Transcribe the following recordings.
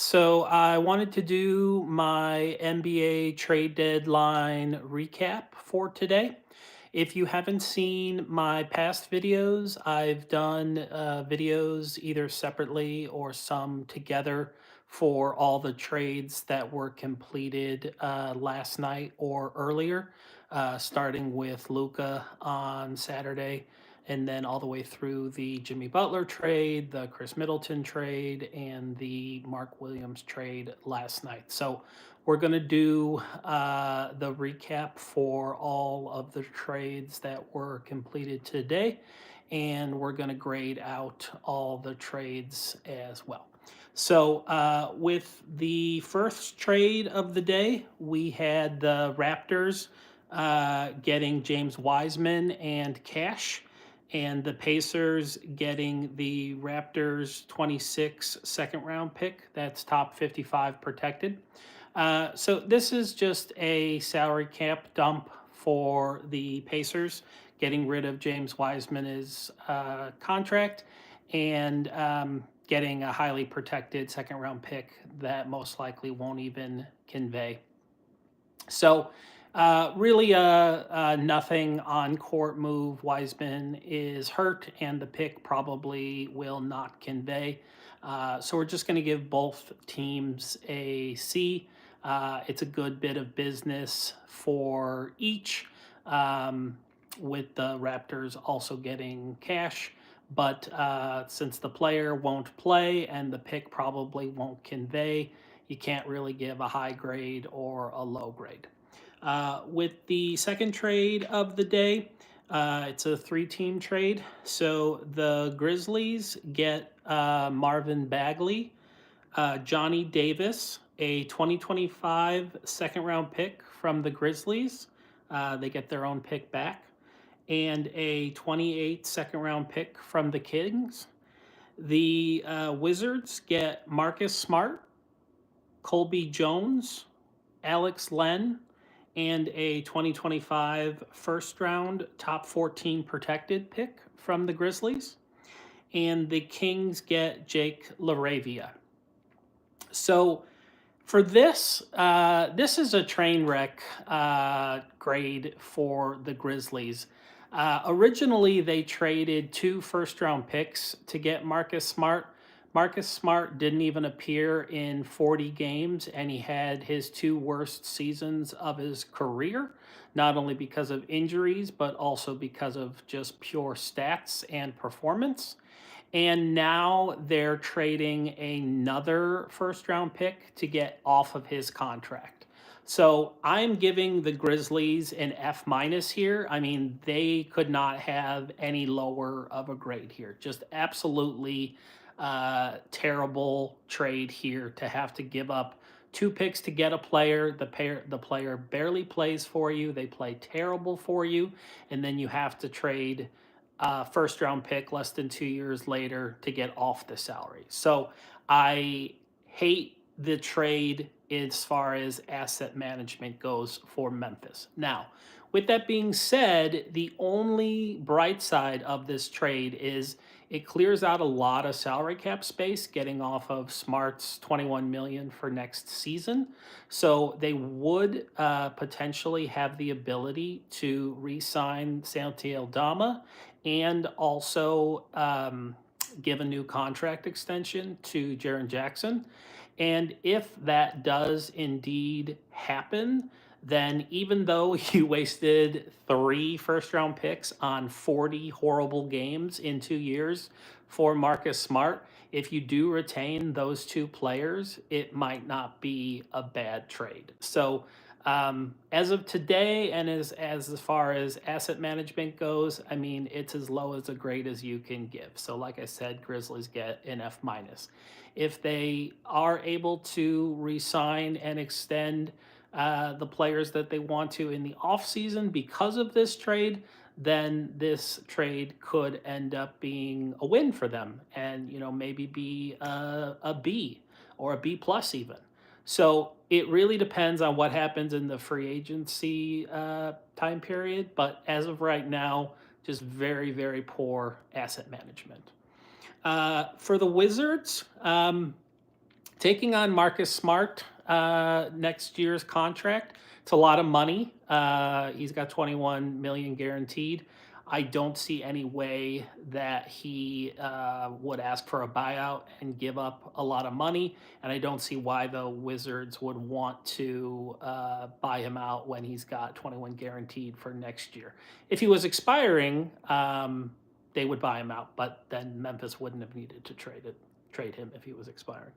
So I wanted to do my NBA trade deadline recap for today. If you haven't seen my past videos, I've done videos either separately or some together for all the trades that were completed last night or earlier, starting with Luca on Saturday and then all the way through the Jimmy Butler trade, the Chris Middleton trade, and the Mark Williams trade last night. So we're going to do the recap for all of the trades that were completed today, and we're going to grade out all the trades as well. So, with the first trade of the day, we had the Raptors getting James Wiseman and cash, and the Pacers getting the Raptors 26 second round pick. That's top 55 protected. So this is just a salary cap dump for the Pacers, getting rid of James Wiseman's contract and getting a highly protected second round pick that most likely won't even convey. So, really, nothing on court move. Wiseman is hurt, and the pick probably will not convey. So, we're just going to give both teams a C. It's a good bit of business for each, with the Raptors also getting cash. But since the player won't play and the pick probably won't convey, you can't really give a high grade or a low grade. With the second trade of the day, it's a three-team trade. So the Grizzlies get Marvin Bagley, Johnny Davis, a 2025 second round pick from the Grizzlies. They get their own pick back, and a 28 second round pick from the Kings. The Wizards get Marcus Smart, Colby Jones, Alex Len, and a 2025 first round top 14 protected pick from the Grizzlies. And the Kings get Jake LaRavia. So for this, this is a train wreck grade for the Grizzlies. Originally, they traded two first round picks to get Marcus Smart. Marcus Smart didn't even appear in 40 games, and he had his two worst seasons of his career, not only because of injuries, but also because of just pure stats and performance. And now they're trading another first round pick to get off of his contract. So I'm giving the Grizzlies an F minus here. I mean, they could not have any lower of a grade here. Just absolutely terrible trade here to have to give up two picks to get a player. The player barely plays for you. They play terrible for you, and then you have to trade first round pick less than 2 years later to get off the salary. So I hate the trade as far as asset management goes for Memphis. Now, with that being said, the only bright side of this trade is it clears out a lot of salary cap space getting off of Smart's 21 million for next season. So they would potentially have the ability to re-sign Santi Aldama and also give a new contract extension to Jaren Jackson. And if that does indeed happen, then even though you wasted three first round picks on 40 horrible games in 2 years for Marcus Smart, if you do retain those two players, it might not be a bad trade. So, as of today, and as far as asset management goes, I mean it's as low as a grade as you can give. So, like I said, Grizzlies get an F minus. If they are able to resign and extend the players that they want to in the offseason because of this trade, then this trade could end up being a win for them, and maybe be a B or a B plus even. So it really depends on what happens in the free agency time period. But as of right now, just very, very poor asset management. For the Wizards, Taking on Marcus Smart next year's contract, it's a lot of money. He's got 21 million guaranteed. I don't see any way that he would ask for a buyout and give up a lot of money, and I don't see why the Wizards would want to buy him out when he's got 21 guaranteed for next year. If he was expiring, they would buy him out, but then Memphis wouldn't have needed to trade him if he was expiring.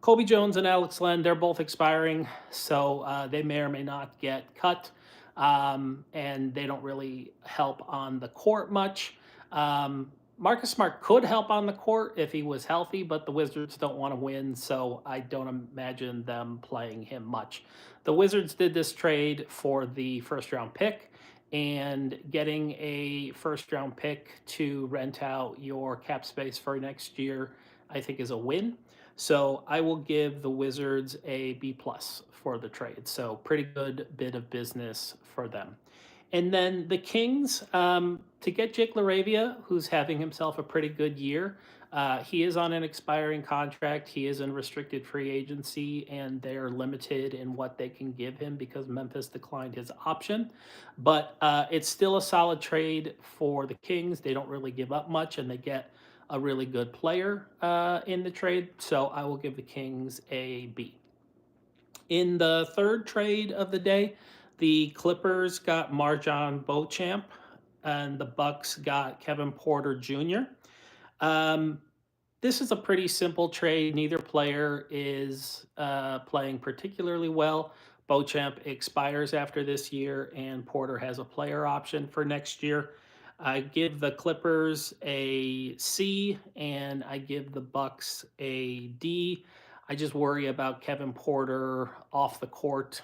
Kobe Jones and Alex Len, they're both expiring, so they may or may not get cut, and they don't really help on the court much. Marcus Smart could help on the court if he was healthy, but the Wizards don't want to win, so I don't imagine them playing him much. The Wizards did this trade for the first round pick, and getting a first round pick to rent out your cap space for next year, I think, is a win. So I will give the Wizards a B plus for the trade. So pretty good bit of business for them. And then the Kings, to get Jake LaRavia, who's having himself a pretty good year. He is on an expiring contract. He is in restricted free agency, and they're limited in what they can give him because Memphis declined his option. But it's still a solid trade for the Kings. They don't really give up much, and they get a really good player in the trade. So I will give the Kings a B. In the third trade of the day, the Clippers got Marjon Beauchamp, and the Bucks got Kevin Porter Jr. Um, this is a pretty simple trade. Neither player is playing particularly well. Beauchamp expires after this year, and Porter has a player option for next year. I give the Clippers a C, and I give the Bucks a D. I just worry about Kevin Porter off the court.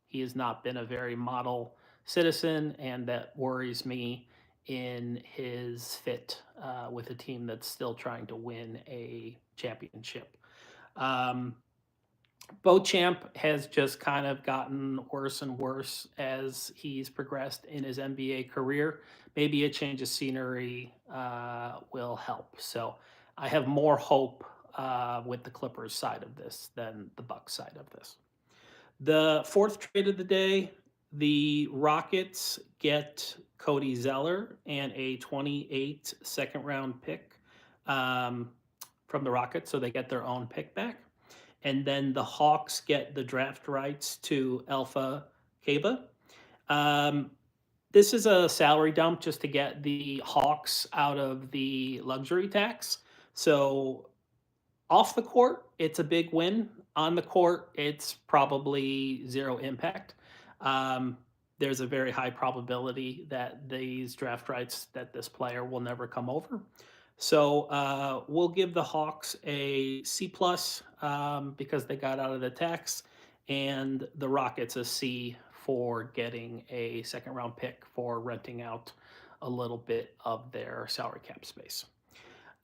He has not been a very model citizen, and that worries me in his fit with a team that's still trying to win a championship. Um, Beauchamp has just kind of gotten worse and worse as he's progressed in his NBA career. Maybe a change of scenery will help. So I have more hope with the Clippers side of this than the Bucks side of this. The fourth trade of the day, the Rockets get Cody Zeller and a 28 second round pick um, from the Rockets, so they get their own pick back. And then the Hawks get the draft rights to Alpha Kaba. Um, this is a salary dump just to get the Hawks out of the luxury tax. So off the court, it's a big win. On the court, it's probably zero impact. Um, there's a very high probability that these draft rights that this player will never come over. So we'll give the Hawks a C plus because they got out of the tax, and the Rockets a C for getting a second round pick for renting out a little bit of their salary cap space.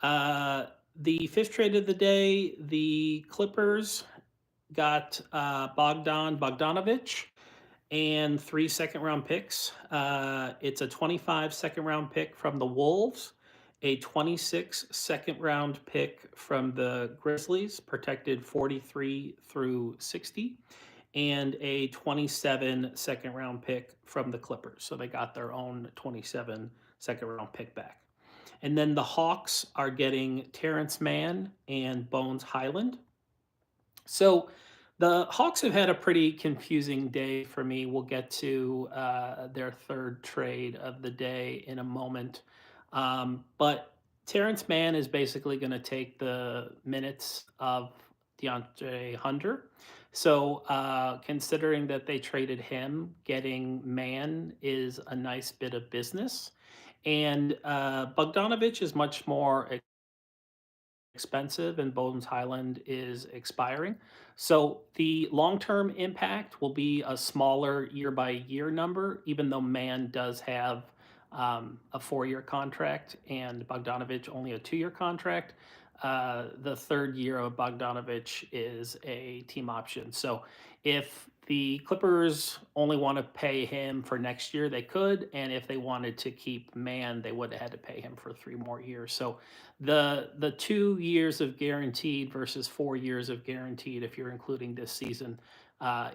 The fifth trade of the day, the Clippers got Bogdan Bogdanovic and 3 second round picks. It's a 25 second round pick from the Wolves, a 26 second round pick from the Grizzlies, protected 43 through 60, and a 27 second round pick from the Clippers. So they got their own 27 second round pick back. And then the Hawks are getting Terrence Mann and Bones Highland. So the Hawks have had a pretty confusing day for me. We'll get to their third trade of the day in a moment. But Terrence Mann is basically going to take the minutes of DeAndre Hunter. So considering that they traded him, getting Mann is a nice bit of business. And Bogdanovich is much more expensive, and Bones Highland is expiring. So the long term impact will be a smaller year by year number, even though Mann does have a 4 year contract and Bogdanovich only a 2 year contract. The third year of Bogdanovich is a team option. So if the Clippers only want to pay him for next year, they could, and if they wanted to keep Mann, they would have had to pay him for 3 more years. So the 2 years of guaranteed versus 4 years of guaranteed, if you're including this season,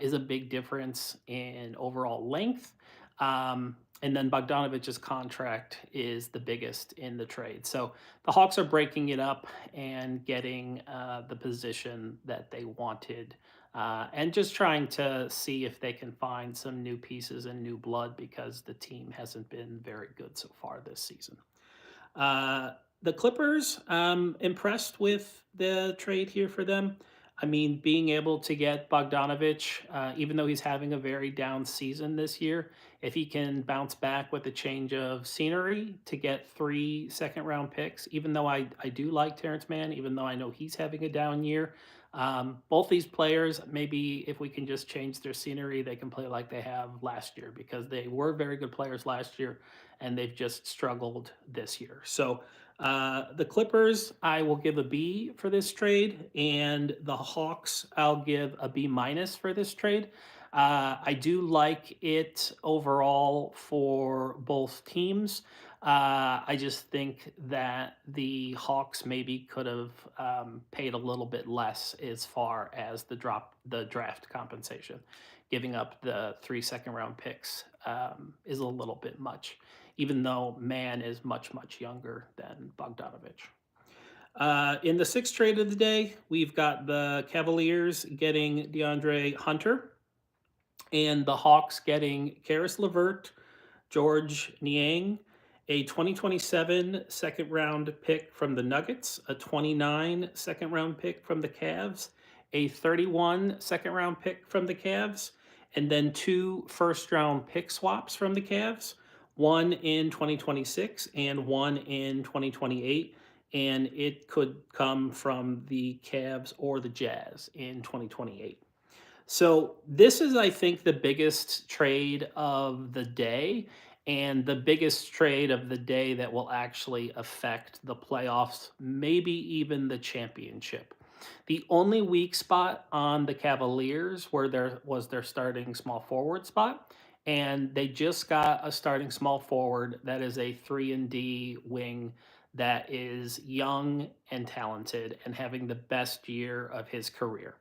is a big difference in overall length. And then Bogdanovic's contract is the biggest in the trade. So the Hawks are breaking it up and getting the position that they wanted, and just trying to see if they can find some new pieces and new blood because the team hasn't been very good so far this season. Uh, the Clippers, impressed with the trade here for them. I mean, being able to get Bogdanovich, even though he's having a very down season this year, if he can bounce back with a change of scenery to get 3 second round picks, even though I do like Terrence Mann, even though I know he's having a down year, both these players, maybe if we can just change their scenery, they can play like they have last year because they were very good players last year and they've just struggled this year. So the Clippers, I will give a B for this trade, and the Hawks, I'll give a B minus for this trade. I do like it overall for both teams. I just think that the Hawks maybe could have paid a little bit less as far as the draft compensation. Giving up the 3 second round picks is a little bit much, even though Mann is much, much younger than Bogdanovich. In the sixth trade of the day, we've got the Cavaliers getting DeAndre Hunter and the Hawks getting Karis LeVert, George Niang, a 2027 second round pick from the Nuggets, a 29 second round pick from the Cavs, a 31 second round pick from the Cavs, and then 2 first round pick swaps from the Cavs, one in 2026 and one in 2028. And it could come from the Cavs or the Jazz in 2028. So this is, I think, the biggest trade of the day and the biggest trade of the day that will actually affect the playoffs, maybe even the championship. The only weak spot on the Cavaliers where there was their starting small forward spot, and they just got a starting small forward that is a 3 and D wing that is young and talented and having the best year of his career.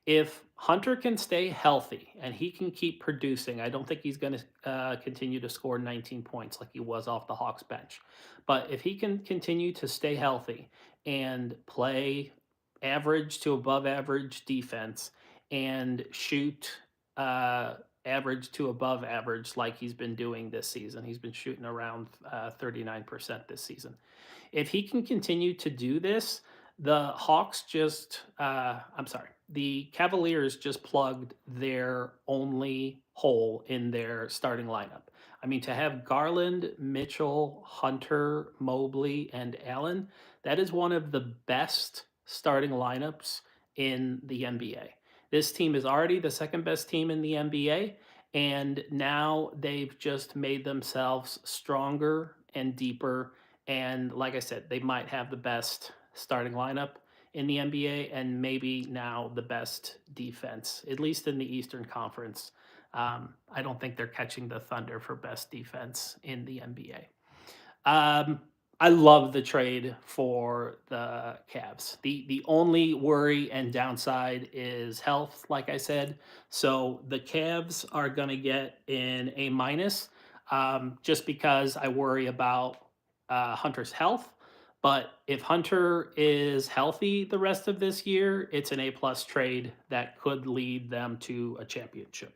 If Hunter can stay healthy and he can keep producing, I don't think he's going to continue to score 19 points like he was off the Hawks bench. But if he can continue to stay healthy and play average to above average defense and shoot average to above average like he's been doing this season, he's been shooting around 39% this season. If he can continue to do this, the Hawks just, I'm sorry, the Cavaliers just plugged their only hole in their starting lineup. I mean, to have Garland, Mitchell, Hunter, Mobley, and Allen, that is one of the best starting lineups in the NBA. This team is already the second best team in the NBA, and now they've just made themselves stronger and deeper. And like I said, they might have the best starting lineup in the NBA and maybe now the best defense, at least in the Eastern Conference. I don't think they're catching the Thunder for best defense in the NBA. I love the trade for the Cavs. The only worry and downside is health, like I said. So the Cavs are going to get an A minus, just because I worry about Hunter's health. But if Hunter is healthy the rest of this year, it's an A plus trade that could lead them to a championship.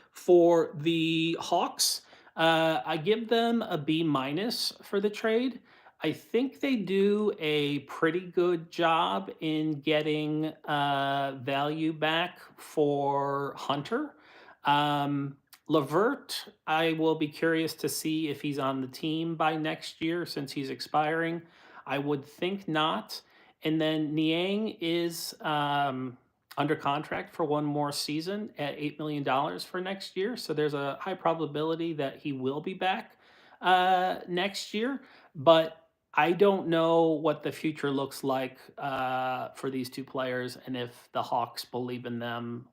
For the Hawks, I give them a B minus for the trade. I think they do a pretty good job in getting value back for Hunter. Levert, I will be curious to see if he's on the team by next year since he's expiring. I would think not. And then Niang is under contract for one more season at $8 million for next year. So there's a high probability that he will be back next year. But I don't know what the future looks like for these two players, and if the Hawks believe in them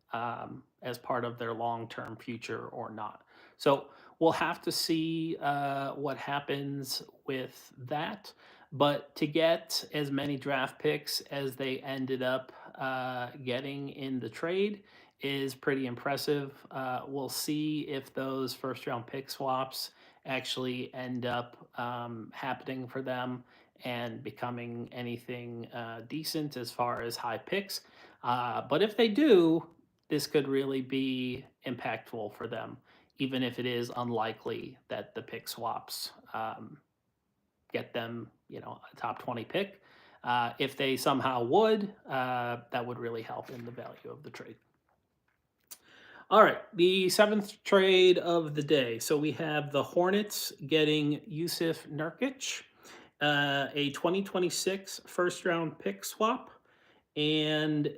as part of their long-term future or not. So we'll have to see what happens with that. But to get as many draft picks as they ended up getting in the trade is pretty impressive. We'll see if those first-round pick swaps actually end up happening for them and becoming anything decent as far as high picks. But if they do, this could really be impactful for them, even if it is unlikely that the pick swaps get them, a top 20 pick. If they somehow would, that would really help in the value of the trade. All right, the seventh trade of the day. So we have the Hornets getting Yusuf Nurkic, a 2026 first round pick swap, and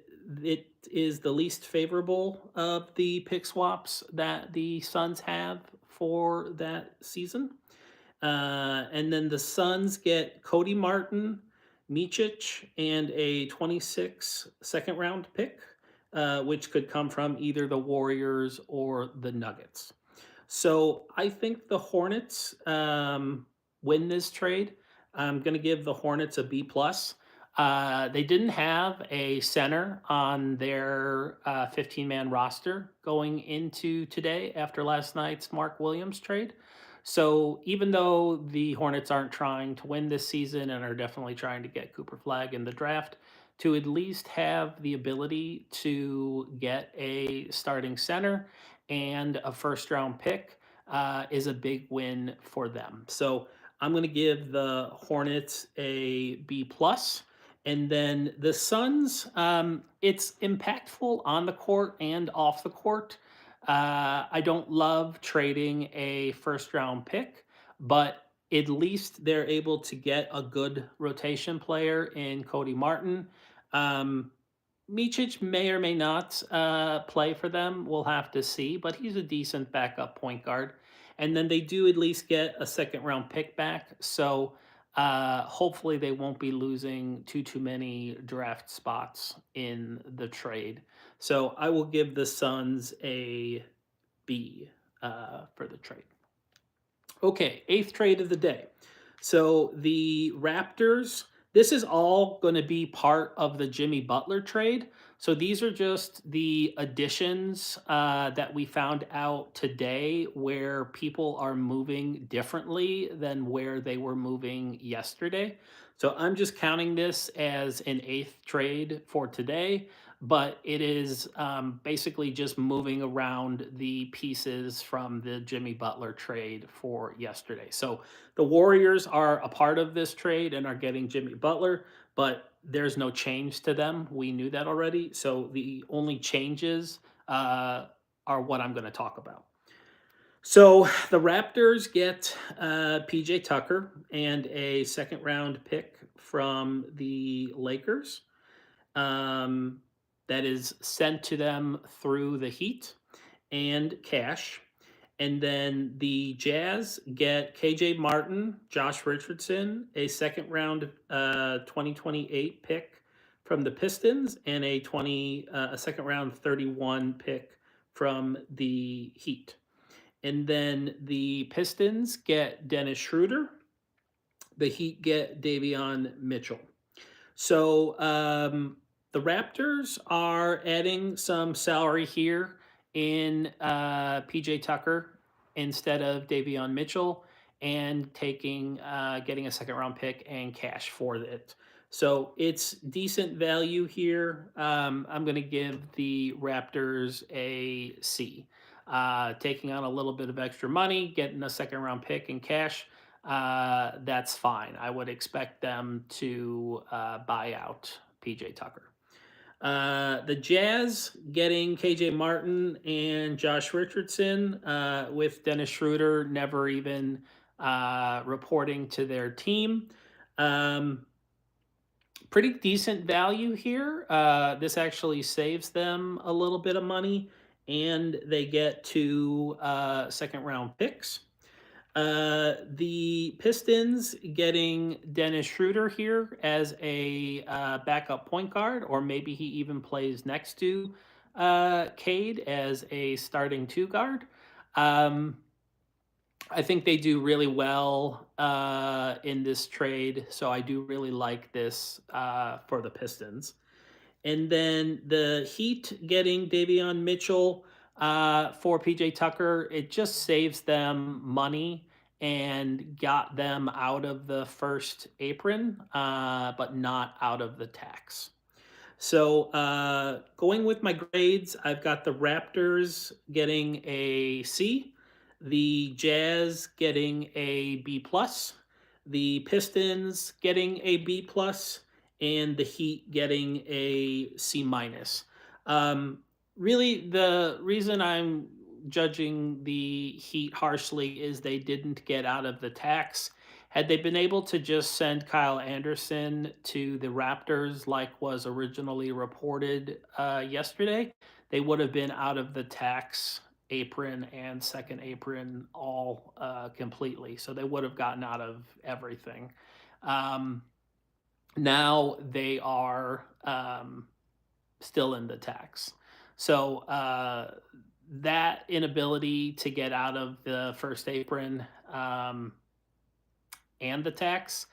it is the least favorable of the pick swaps that the Suns have for that season. And then the Suns get Cody Martin, Micic, and a 26 second round pick, which could come from either the Warriors or the Nuggets. So I think the Hornets win this trade. I'm going to give the Hornets a B plus. They didn't have a center on their 15-man roster going into today after last night's Mark Williams trade. So even though the Hornets aren't trying to win this season and are definitely trying to get Cooper Flag in the draft, to at least have the ability to get a starting center and a first round pick is a big win for them. So I'm going to give the Hornets a B plus. And then the Suns, it's impactful on the court and off the court. I don't love trading a first round pick, but at least they're able to get a good rotation player in Cody Martin. Um, Micic may or may not play for them. We'll have to see, but he's a decent backup point guard. And then they do at least get a second round pick back. So hopefully they won't be losing too many draft spots in the trade. So I will give the Suns a B for the trade. Okay, eighth trade of the day. So the Raptors, this is all going to be part of the Jimmy Butler trade. So these are just the additions that we found out today where people are moving differently than where they were moving yesterday. So I'm just counting this as an eighth trade for today, but it is basically just moving around the pieces from the Jimmy Butler trade for yesterday. So the Warriors are a part of this trade and are getting Jimmy Butler, but there's no change to them. We knew that already. So the only changes are what I'm going to talk about. So the Raptors get PJ Tucker and a second round pick from the Lakers that is sent to them through the Heat and cash. And then the Jazz get KJ Martin, Josh Richardson, a second round 2028 pick from the Pistons, and a second round 31 pick from the Heat. And then the Pistons get Dennis Schroeder. The Heat get Davion Mitchell. So the Raptors are adding some salary here in PJ Tucker instead of Davion Mitchell and getting a second round pick and cash for it. So it's decent value here. I'm going to give the Raptors a C. Taking on a little bit of extra money, getting a second round pick and cash, that's fine. I would expect them to buy out PJ Tucker. The Jazz getting KJ Martin and Josh Richardson with Dennis Schroeder never even reporting to their team. Pretty decent value here. This actually saves them a little bit of money, and they get two second round picks. The Pistons getting Dennis Schroeder here as a backup point guard, or maybe he even plays next to Cade as a starting two guard. Um, I think they do really well in this trade, so I do really like this for the Pistons. And then the Heat getting Davion Mitchell for PJ Tucker, it just saves them money and got them out of the first apron, but not out of the tax. So going with my grades, I've got the Raptors getting a C, the Jazz getting a B plus, the Pistons getting a B plus, and the Heat getting a C minus. Um, Really, the reason I'm judging the Heat harshly is they didn't get out of the tax. Had they been able to just send Kyle Anderson to the Raptors like was originally reported yesterday, they would have been out of the tax apron and second apron all completely. So they would have gotten out of everything. Um, Now they are still in the tax. So that inability to get out of the first apron and the tax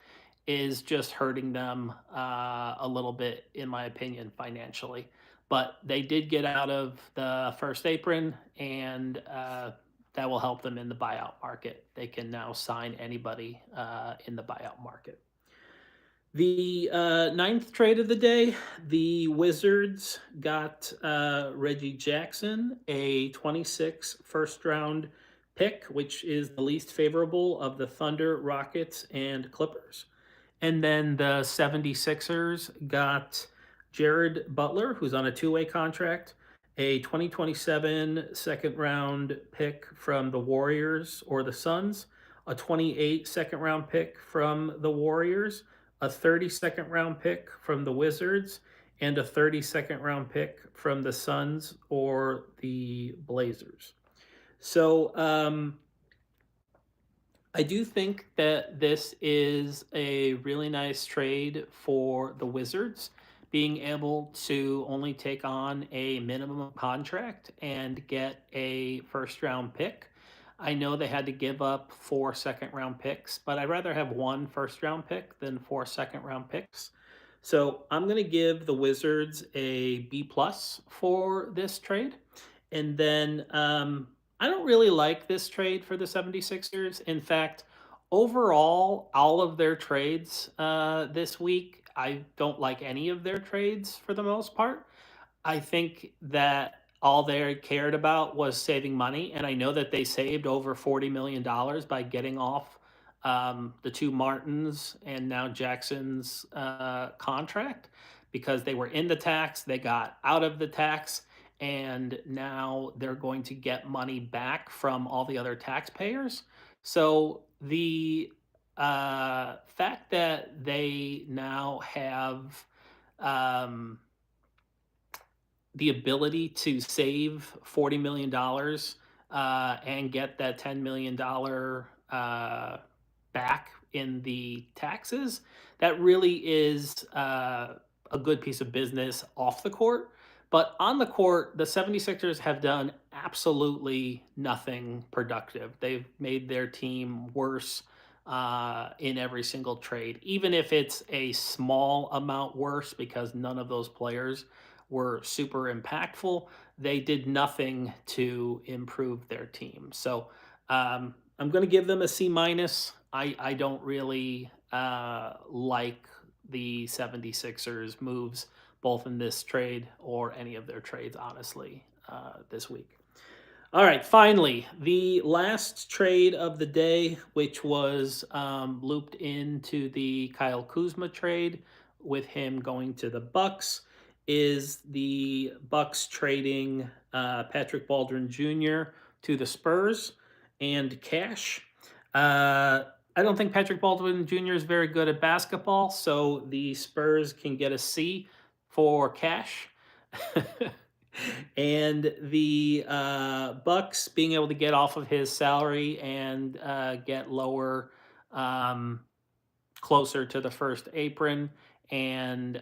is just hurting them a little bit, in my opinion, financially. But they did get out of the first apron, and that will help them in the buyout market. They can now sign anybody in the buyout market. The ninth trade of the day, the Wizards got Reggie Jackson, a 26 first round pick, which is the least favorable of the Thunder, Rockets, and Clippers. And then the 76ers got Jared Butler, who's on a two-way contract, a 2027 second round pick from the Warriors or the Suns, a 28 second round pick from the Warriors, a 32nd round pick from the Wizards, and a 32nd round pick from the Suns or the Blazers. So I do think that this is a really nice trade for the Wizards, being able to only take on a minimum contract and get a first round pick. I know they had to give up 4 second round picks, but I'd rather have one first round pick than 4 second round picks. So I'm going to give the Wizards a B plus for this trade. And then I don't really like this trade for the 76ers. In fact, overall, all of their trades this week, I don't like any of their trades for the most part. I think that all they cared about was saving money. And I know that they saved over $40 million by getting off the two Martins and now Jackson's contract because they were in the tax, they got out of the tax, and now they're going to get money back from all the other taxpayers. So the fact that they now have um, the ability to save $40 million and get that $10 million back in the taxes, that really is a good piece of business off the court. But on the court, the 76ers have done absolutely nothing productive. They've made their team worse in every single trade, even if it's a small amount worse because none of those players were super impactful. They did nothing to improve their team. So I'm going to give them a C minus. I don't really like the 76ers moves, both in this trade or any of their trades, honestly, this week. All right, finally, the last trade of the day, which was looped into the Kyle Kuzma trade with him going to the Bucks, is the Bucks trading Patrick Baldwin Jr. to the Spurs and cash. I don't think Patrick Baldwin Jr. is very good at basketball, so the Spurs can get a C for cash. And the Bucks being able to get off of his salary and get lower, um, closer to the first apron, and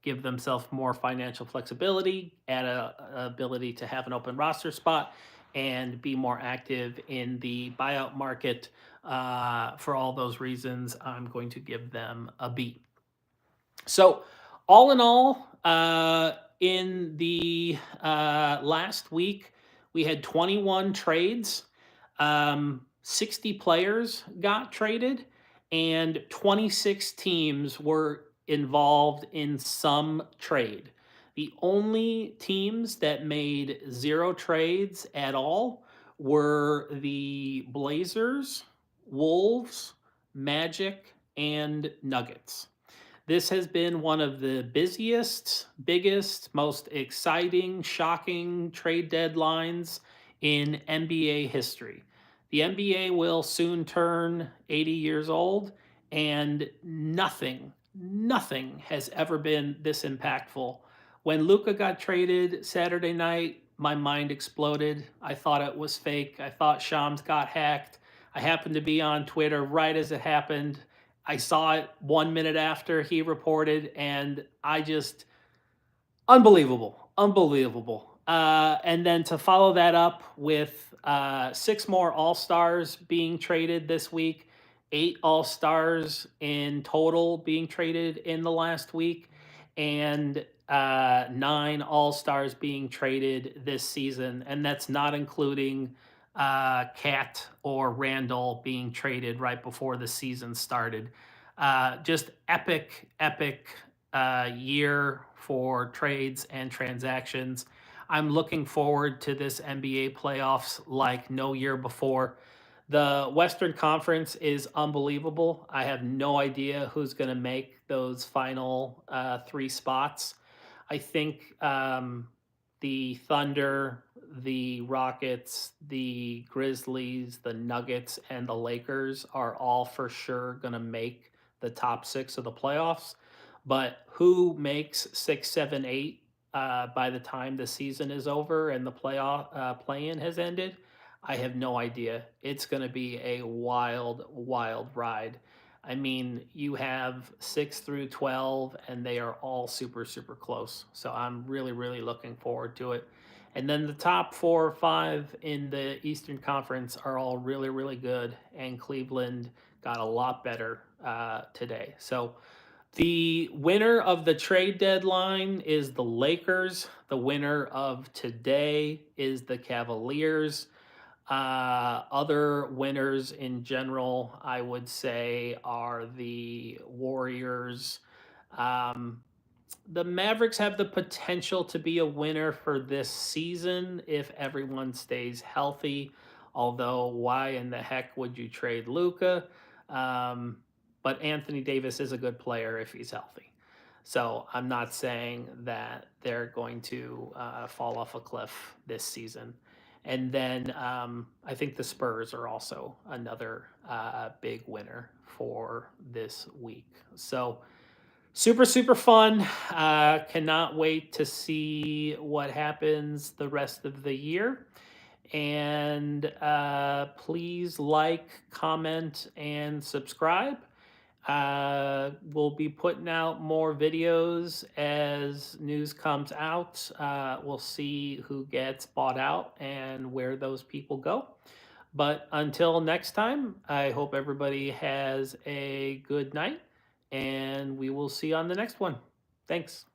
give themselves more financial flexibility, add a ability to have an open roster spot, and be more active in the buyout market. For all those reasons, I'm going to give them a B. So, all in all, in the last week, we had 21 trades. 60 players got traded, and 26 teams were involved in some trade. The only teams that made zero trades at all were the Blazers, Wolves, Magic, and Nuggets. This has been one of the busiest, biggest, most exciting, shocking trade deadlines in NBA history. The NBA will soon turn 80 years old, and nothing has ever been this impactful. When Luca got traded Saturday night, my mind exploded. I thought it was fake. I thought Shams got hacked. I happened to be on Twitter right as it happened. I saw it 1 minute after he reported, and I just unbelievable, unbelievable. And then to follow that up with six more All Stars being traded this week, eight All Stars in total being traded in the last week, and nine All Stars being traded this season. And that's not including Cat or Randall being traded right before the season started. Just epic, epic year for trades and transactions. I'm looking forward to this NBA playoffs like no year before. The Western Conference is unbelievable. I have no idea who's going to make those final three spots. I think the Thunder, the Rockets, the Grizzlies, the Nuggets, and the Lakers are all for sure going to make the top six of the playoffs. But who makes six, seven, eight by the time the season is over and the playoff play-in has ended? I have no idea. It's going to be a wild, wild ride. I mean, you have 6 through 12, and they are all super, super close. So I'm really, really looking forward to it. And then the top 4 or 5 in the Eastern Conference are all really, really good. And Cleveland got a lot better today. So the winner of the trade deadline is the Lakers. The winner of today is the Cavaliers. Other winners in general, I would say, are the Warriors. Um, the Mavericks have the potential to be a winner for this season if everyone stays healthy. Although, why in the heck would you trade Luca? Um, but Anthony Davis is a good player if he's healthy. So I'm not saying that they're going to fall off a cliff this season. And then I think the Spurs are also another big winner for this week. So super, super fun. Cannot wait to see what happens the rest of the year. And please like, comment, and subscribe. We'll be putting out more videos as news comes out. We'll see who gets bought out and where those people go. But until next time, I hope everybody has a good night, and we will see you on the next one. Thanks.